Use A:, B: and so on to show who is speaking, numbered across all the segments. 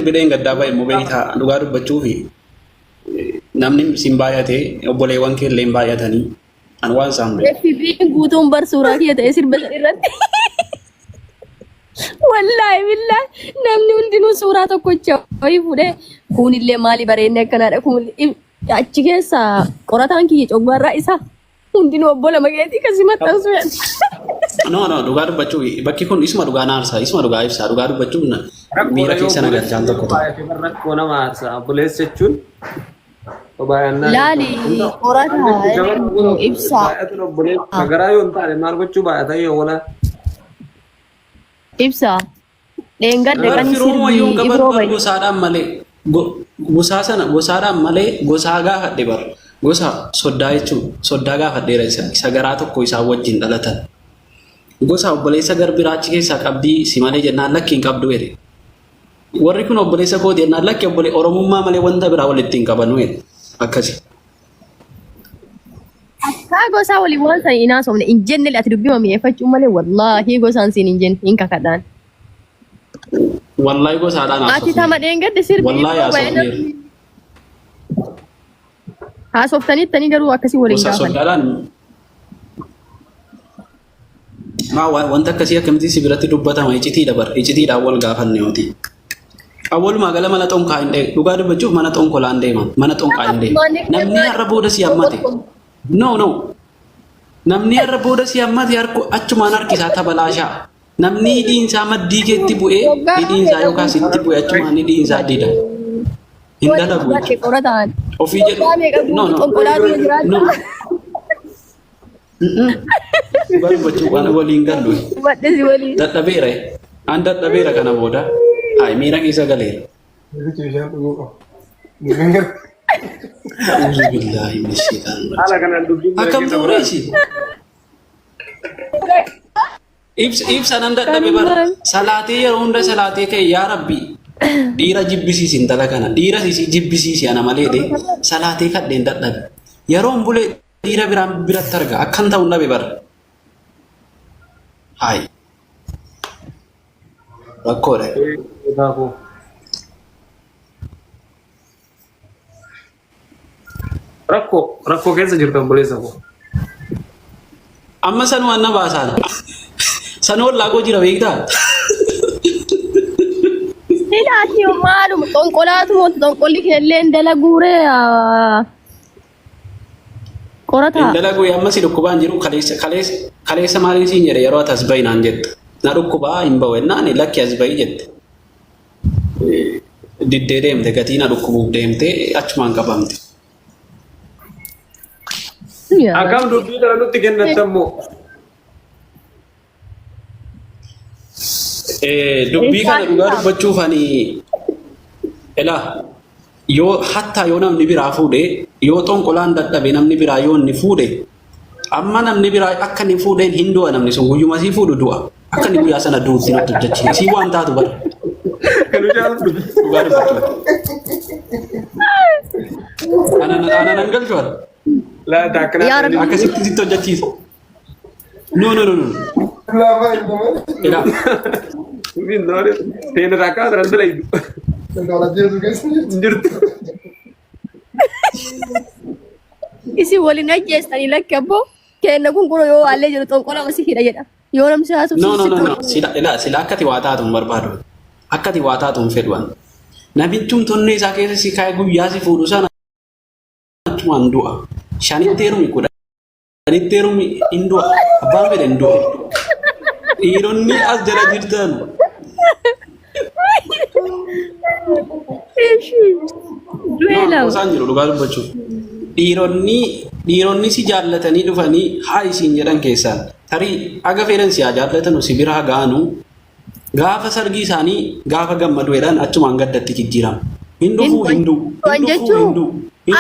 A: bideen gaddaa bahe immoo beektaa dhugaa dubbachuu fi namni sin baay'ate obboleewwan kee illee baay'atanii an waan saamne.
B: FB guutuun bar suuraa kiyya ta'e sirba irratti. Wallahi billahi namni hundinuu suuraa tokkocha wayii fuudhee kunillee maali bareedne akkanaadha kun achi keessa qorataan kiyya cogbarraa isaa hundinuu obbo lama geetii kasi maxxansu.
A: No dhugaa dubbachuu bakki kun isuma dhugaa naarsaa isuma dhugaa ibsaa dhugaa dubbachuu miira keessa nagalchaan tokko tokko.
C: Rakkoo nama aarsaa obboleessa jechuun.
B: Laali qorataa ibsaa.
C: Nagaraa yoo hin taane maal gochuu baay'ata yoo wala.
B: Ibsaa. Dheengadde kan sirbii ibroo bayi.
A: Gosaadhaan malee gosaa sana gosaadhaan malee gosaa gaafadhe bar gosa soddaa jechuun soddaa gaafadheera isa garaa tokko isaa wajjin dhalatan. Gosa obboleessa garbiraa achi keessaa qabdii si malee jennaan lakki hin qabdu jedhe. Warri kun obboleessa kooti jennaan lakki obbolee Oromummaa malee wanta biraa walitti hin qabanu jedhe. Akkasi.
B: Akka gosaa waliin waan san inaa somne hin jenne ati dubbii mi'eeffachuun malee wallaahi gosaan siin hin jenne hin kakadhaan.
A: Wallahi gosaadhaan haasofne.
B: Ati tama dheengadde sirbii.
A: Wallahi haasofne.
B: Haasoftaniittanii garuu akkasii waliin gaafan.
A: Gosa soddaadhaan. Wanta akkasii akkamitti si biratti dubbatama icitiidha bar icitiidhaan wal gaafanne yooti. Awwalumaa gala mana xonqaa hin deemu dhugaa dubbachuuf mana xonqolaa hin deeman mana xonqaa hin deemu namni har'a booda si hammate no namni har'a booda si hammate achumaan harkisaa tabalaashaa namni hidhiinsaa maddii keetti bu'ee hidhiinsaa yookaan sitti bu'ee achumaan hidhiinsaa dida hin dalagu ofii jedhu no dhugaa dubbachuu waan waliin gallu dadhabeera an dadhabeera kana booda. Ay, mira kisah galer. Alhamdulillah, akam tu resi. Ibs ananda tapi bar. Salati ya ronda salati ke ya Rabbi. Dira jibbisi sintala kana. Dira sisi jibbisi si ana malede. Salati kat dendat nabi. Ya ron bule dira birat targa. Akan tahu nabi bar. Hai. Rakko deh.
C: Rakkoo keessa jirtan buleessa ko.
A: Amma sanuu anna baasaan. Sanuu laagoo jira beektaa?
B: Silaati maaluma xonqolaatu mootu xonqolli keellee dalaguuree qorataa.
A: Dalaguu amma si dhukkubaan jiru kaleessa maaliin siin jedhe yeroo atas bayinaan jette. Na dhukkubaa hin bawennaan lakki as bayi jette. Diddee deemte gatii na dhukkubuuf deemte achumaan qabamte.
C: Akkam dubbii dhala nutti kennatamu.
A: Dubbii kana dhugaa dubbachuuf ani yoo hatta yoo namni biraa fuudhe yoo xonqolaan dadhabe namni biraa yoo inni fuudhe amma namni biraa akka inni fuudheen hin du'a namni sun guyyuma sii fuudhu du'a. Akka inni guyyaa sana duutti natti hojjechiisa. Sii waan taatu bara.
C: Kan jaalatu
A: dhugaa dubbachuu. Ana nan galchu bara.
C: Laa daakana
A: akkasitti sitti hojjechiisa. No. Ila.
C: Bin dore teena rakaa dran dalaidu. Jirtu.
B: Isi waliin ajjeestanii lakki abboo kenna kun kun yoo allee jiru xonqola masii hidha jedha. Yoo namni haasuf
A: no sila akkati waa taatuun barbaadu akkati waa taatuun fedhuan nabichum tonne isaa keessa si kaa'e guyyaa si fuudhu sana achumaan du'a shanitteerumi kudhanitteerumi hin du'a abbaan fedhe hin du'a dhiironni as jala jirtan isaan jiru dhugaa dubbachuuf dhiironni si jaallatanii dhufanii haa isiin jedhan keessaan tarii aga fedhan si jaallatan si biraa gaanu gaafa sargii isaanii gaafa gammaduudhaan achumaan gaddatti jijjiiramu. Hindu.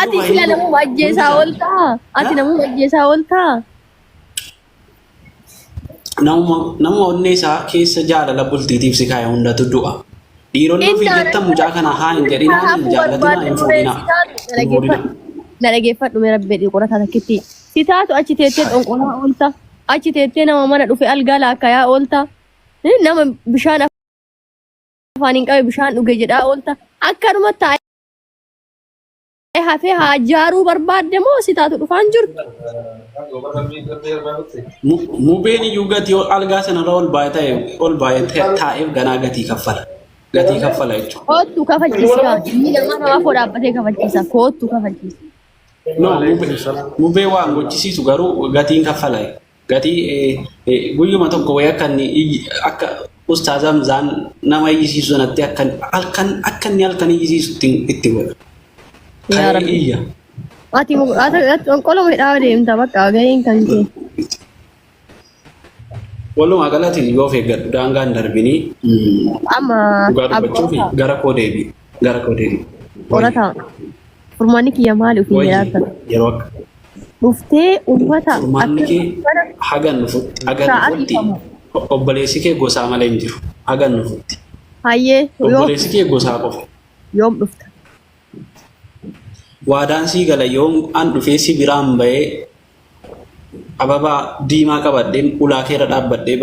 B: Ati sila namu ajjeesaa ooltaa. Ati namu ajjeesaa ooltaa.
A: Nama onnee isaa keessa jaalala bultiitiif si kaa'e hundatu du'a. Dhiironni ofii jettan mucaa kana haa hin jedhinaa hin jaallatinaa hin fuudhinaa.
B: Na dhageeffadhu mee rabbi qorataa takkitti. Si taatu achi teettee xonqolaa oolta. Achi teettee nama mana dhufe algaa laakkayaa oolta. Nama bishaan afaanin qabe bishaan dhuge jedhaa oolta akkanuma taa'ee hafee hajaaruu barbaadde moo sitaatu dhufaan jirtu.
A: Mubeen iyyuu gatii algaa sanarra ol baay'ee taa'eef ganaa gatii kaffala. Gatii kaffala jechuudha.
B: Kootu kafachiisa. Inni nama koo dhaabbatee kafachiisa. Kootu kafachiisa.
A: No, mubee waan gochisiisu garuu gatiin kaffala. Gatii guyyuma tokko wayii akka ustaazam zaan nama iyyisiisu sanatti akka inni halkan iyyisiisu itti godha.
B: Yaa Rabbi.
A: Iyya.
B: Ati qoloma hidhaa deemta bakka gaheen kan kee.
A: Walumaa galatti yoo of eeggadhu daangaan darbinii
B: Amma
A: dhugaa dubbachuuf gara koo deebi.
B: Qorataa. Furmaanni kiyya maali ofii jiraata?
A: Yeroo akka
B: Dhuftee uffata
A: furmaanni kee hagan nufutti obboleessi kee gosaa malee hin jiru. Hagan nufutti.
B: Hayyee
A: Obboleessi kee gosaa qofa.
B: yoom dhufta?
A: Waadaan sii gala yoom an dhufee si biraan bahee ababaa diimaa qabadhee ulaa keera dhaabbadhee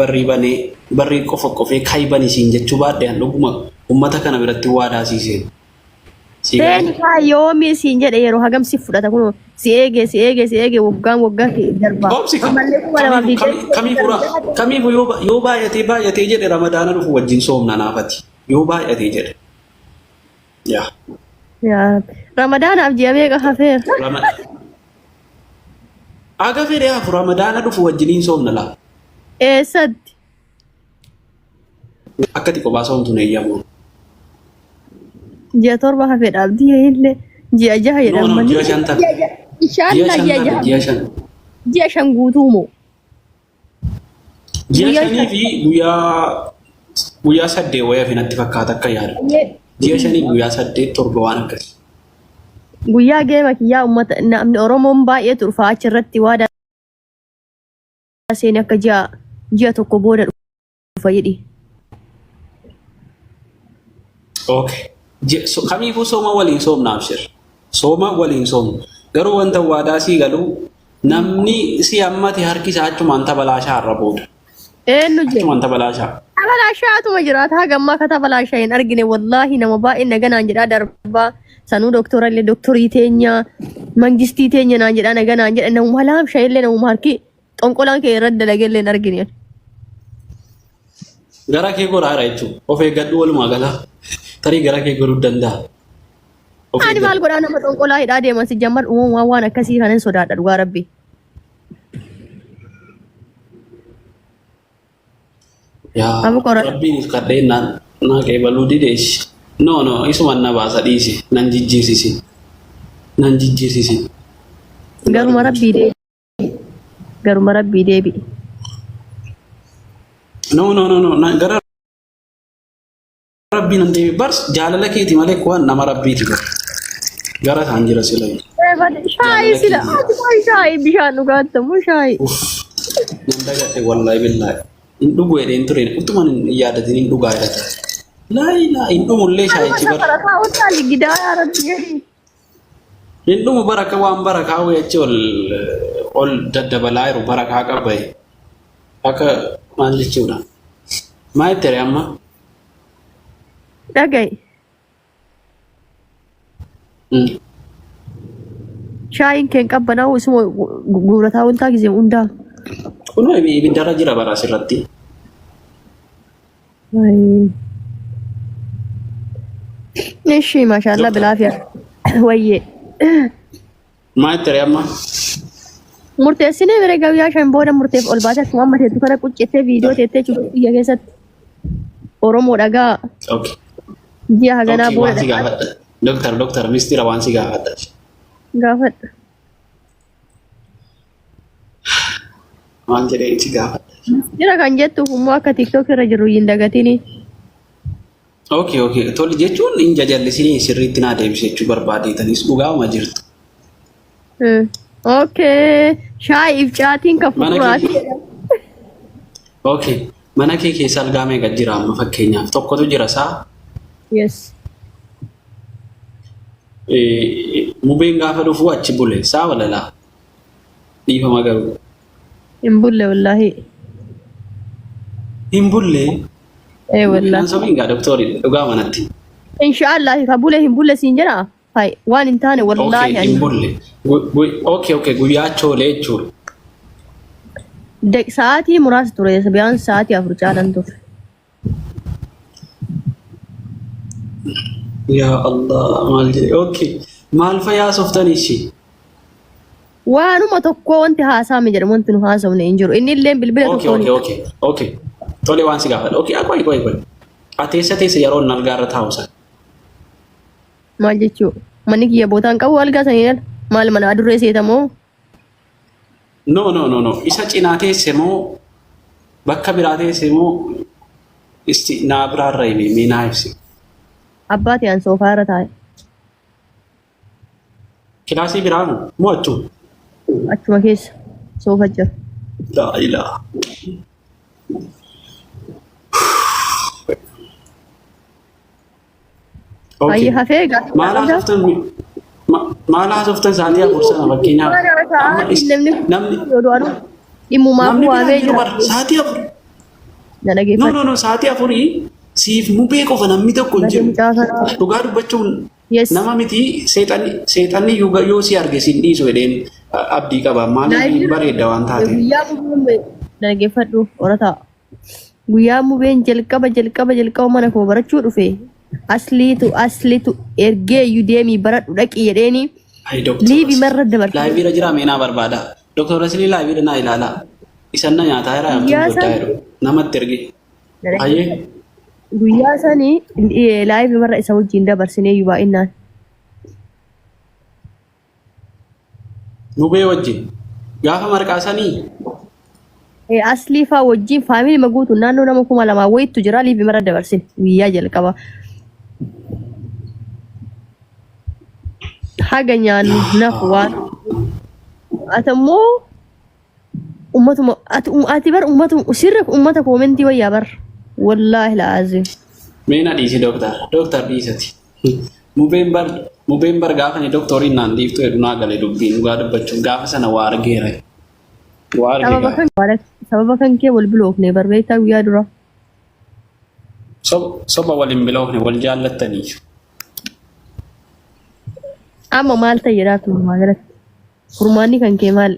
A: barrii qofa qofee kaayibanii siin jechuu baadhee an dhuguma uummata kana biratti waadaa siiseen.
B: Seeni yoomii siin jedhe yeroo hagamsi fudhata kun si eege waggaa darbaa.
A: Obsi kamiifuu yoo baay'atee jedhe ramadaana dhufu wajjin soomna naafati. Yoo baay'atee jedhe.
B: Ramadaanaaf ji'a meeqa hafeera?
A: Aga fedhee hafu ramadaana dhufu wajjiniin soomna laa.
B: Eessatti?
A: Akkati kophaa soomtuun eeyyamu.
B: Ji'a torba hafeedhaaf diya illee ji'a jaha jedhama.
A: Ji'a 5 ta'a.
B: Ji'a 5 guutuu moo?
A: Ji'a 5 fi guyyaa 8 wayii natti fakkaata akka yaadu. Ji'a 5 guyyaa 8 torba waan akkasii.
B: Guyyaa geema kiyyaa uummata namni Oromoon baay'ee turfaa achirratti waadaa seenii akka ji'a tokko booda dhufa jedhi.
A: Okay. Kamiifuu sooma waliin soomnaaf shir. Sooma waliin soomna. Garuu wanta waadaa sii galu namni si hammate harki isaa achumaan tabalaashaa irra booda.
B: Eenyu jedhu?
A: Achumaan tabalaashaa.
B: Tabalaashaatuma jiraata hagammaa ka tabalaashaa hin argine wallaahi nama baay'ee naganaan jedhaa darbaa. Sanuu doktora illee doktorii teenya mangistii teenya naan jedhaa naganaan jedha namuma laamshaa illee namuma harki xonqolaan kee irratti dalagee illee hin argine.
A: Gara kee goraadha jechuudha. Of eeggadhu walumaa gala. Tarii gara kee godhuu danda'a.
B: Ani maal godhaa nama xonqolaa hidhaa deeman si jammar uumamaan waan akkasii kanan sodaadha dhugaa rabbi.
A: Rabbiin kadhee naa qeebaluu dideessi. No, isuman na baasa dhiisi. Nan jijjiirsiisi.
B: Garuma rabbii deebi.
A: No. Gara rabbii nan deebi. Bars jaalala keeti malee kuwan nama rabbiiti bara. Gara isaan jira sila.
B: Shaayii sila. Shaayii bishaan dhugaatamu shaayii.
A: Nan dagadhe wallaahi billaahi. Hin dhugu jedheen ture. Utuman hin yaadatin hin dhugaa jedhata. Laa hin dhumullee shaayichi bara. Hin dhumu baraka waan barakaa wayachi ol daddabalaa jiru barakaa qabaye. Akka maal jechuudha. Maal tere amma?
B: Dhagaye. Shaayiin keen qabbanaa isuma guurataa wantaa gisee hundaa.
A: Kun ibiddarra jira bara asirratti.
B: Nishi mashallah bilaafiya. Wayyee.
A: Maal tere amma?
B: Murteessinee bira guyyaa 5 booda murteef ol baatee akkuma amma teettu kana quccettee viidiyoo teettee cufuuf biyya keessatti Oromoo dhagaa.
A: Okay.
B: Ji'a haganaa booda.
A: Doktor mistira waan si gaafadha.
B: Gaafadha.
A: Maal jedhee si gaafadha.
B: Jira kan jettuuf immoo akka TikTok irra jiru hin dagatini.
A: Okay. Tole jechuun hin jajallisinii sirriitti naa deebisee jechuu barbaadeetanis dhugaama jirtu.
B: Okay. Shaayiif caatiin kan fuudhaati.
A: Okay. Mana kee keessa algaa meeqa jira amma fakkeenyaaf tokkotu jira saa?
B: Yes.
A: Mubeen gaafa dhufuu achi bule saa walalaa dhiifama garuu.
B: Hin bulle wallaahi.
A: Hin bulle.
B: والله
A: أنا سوين قاعد دكتوري وقام أنتي
B: ان شاء الله كابوله هم بوله سينجرا هاي وان انتاني والله
A: أوكي
B: يعني
A: إمبولي أوكي قوياتشو ليتشو
B: دق ساعتي مراس توري بيان ساعتي افرجالن تور
A: يا الله مالجي أوكي مال فيا سوفتني شيء
B: وانما تكو انت هاسامي جرم انت هاسامي انجرو اني اللي بالبلد
A: اوكي تولي وان سيغا اوكي كوي اتيسا يرون نالغار تاوسا
B: ما جيتشو منك يا بوتان قو الغا سنين مال من ادري سيتمو
A: نو إسا چيناتي سمو بكا براتي سمو استي نابرار ريمي مينا يفسي
B: اباتي ان سوفارة تاي
A: كلاسي برامو مو أتو
B: اچما كيس سوفا جر
A: لا إله
B: اي هفيقا
A: ما لا شفتن ساتيا فرصة بكينا
B: نمني إمو ما هو أبيج
A: ساتيا نو ساتيا فري سيف مو بيكو فنمي تكون جم تقارب بچون nama miti seexanni yoo si arge sin dhiisu jedheen abdii qaba maaliif bareeda waan taate
B: guyyaa mubeen dhaggeeffadhu orataa guyyaa mubeen jalqaba mana koo barachuu dhufe asliitu ergee iyyuu deemii baradhu dhaqi jedheeni liibii marra dabarsa
A: laayibiira jira meenaa barbaada doktor Rasilii laayibiira naa ilaala isanna nyaataa jira yaamtuu namatti erge ayyee
B: guyyaa sanii laayibii marra isa wajjin dabarsinee iyyuu baay'inaan
A: nubee wajjin gaafa marqaa sanii
B: asli faa wajjin faamilii maguutu naannoo nama 2,000 wayitu jira liibii marra dabarsin guyyaa jalqaba haga nyaannu nafu waan atammoo ummatuma ati bar sirra ummata koomentii wayyaa bar wallaahi la'aazim
A: meena dhiisi doktar dhiisati mubeen bar gaafa ni doktoriin naan dhiiftu heddu naa galee dubbiin dhugaa dubbachuun gaafa sana waa argeera
B: sababa kan kee wal biloofne barbeektaa guyyaa dura
A: soba waliin biloofne wal jaallattanii
B: amma maal ta'e jedhaatu magaalatti furmaanni kan kee maal